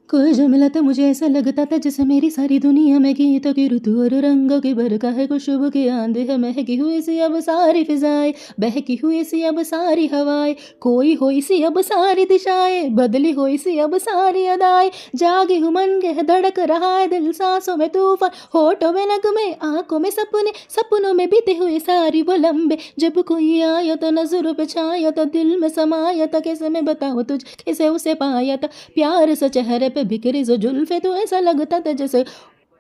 कोई जो मिला था मुझे ऐसा लगता था जैसे मेरी सारी दुनिया में गीतों की ऋतु और रंगों की बरखा है, खुशबू की आंधी है, महकी हुई सी अब सारी फिजाएं, बहकी हुई सी अब सारी हवाएं, कोई हुई सी अब सारी दिशाएं, बदली हुई सी अब सारी अदाएं, जागी हूँ मन के धड़क रहा है दिल, सांसों में तूफान, होठों में नगमे, आंखों में सपने, सपनों में बीते हुए सारी वो लम्बे, जब कोई आया तो नजरों पे छाया था, दिल में समाया था, कैसे मैं बताऊँ तुझ कैसे उसे पाया था, प्यार से चेहरे पे बिखरी जो जुल्फे, तो ऐसा लगता था जैसे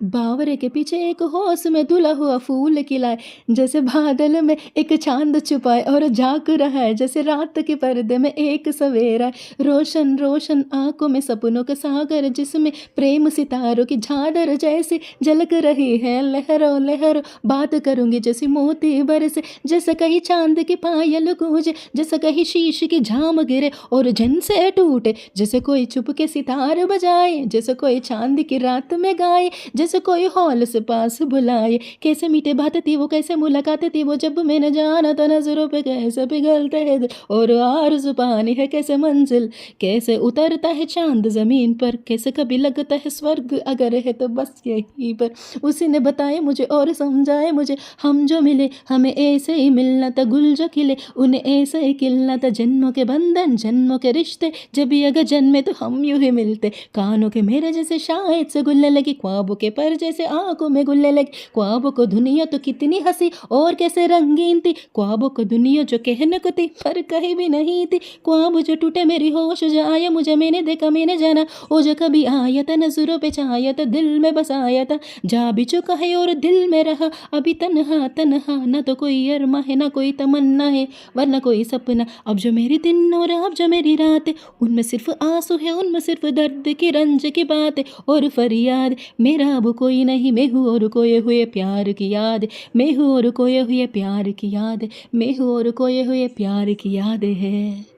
बावरे के पीछे एक होश में धुला हुआ फूल खिलाए, जैसे बादल में एक चांद छुपाए और झांक रहा है, जैसे रात के पर्दे में एक सवेरा है, रोशन रोशन आंखों में सपनों का सागर, जिसमें प्रेम सितारों की झालर जैसी झलक रही है, लहरों लहरों बात करूंगी जैसे मोती बरसे, जैसे कहीं चांद की पायल गूंजे, जैसे कहीं शीश की झाम गिरे और झन से टूटे, जैसे कोई चुप के सितार बजाए, जैसे कोई चांद की रात में गाए, जैसे कोई हॉल से पास बुलाए, कैसे मीठे बात थी वो, कैसे मुलाकात थी वो, जब मैंने जाना था नजरों पे कैसे पिघलते हैं दिल, और आरज़ू पानी है कैसे मंजिल, कैसे उतरता है चांद जमीन पर, कैसे कभी लगता है स्वर्ग अगर है तो बस यहीं पर, उसी ने बताए मुझे और समझाए मुझे, हम जो मिले हमें ऐसे ही मिलना था, गुल जो खिले उन्हें ऐसे ही खिलना था, जन्मों के बंधन जन्मों के रिश्ते, जब भी अगर जन्मे तो हम यूं ही मिलते, कानों के मेरे जैसे शायद से गुलने लगी, ख्वाबों के पर जैसे आंखों में गुलने लगी, ख्वाबों को दुनिया तो कितनी हंसी और कैसे रंगीन थी, ख्वाबों को दुनिया जो कहने को थी पर कहीं भी नहीं थी, ख्वाब जो टूटे मेरी होश जो आया मुझे, मैंने देखा मैंने जाना, ओ जो कभी आया था नजरों पे छाया था, दिल में बसाया था, जा भी चुका है और दिल में रहा अभी तन्हा तन्हा, ना तो कोई अरमा है ना कोई तमन्ना है वरना कोई सपना, अब जो मेरी दिन और अब जो मेरी रात, उनमें सिर्फ आंसू है उनमें सिर्फ दर्द की रंज की बात और फरियाद, मेरा अब कोई नहीं, मैं हूँ और खोए हुए प्यार की याद, मैं हूँ और खोए हुए प्यार की याद, मैं हूँ और खोए हुए प्यार की याद है।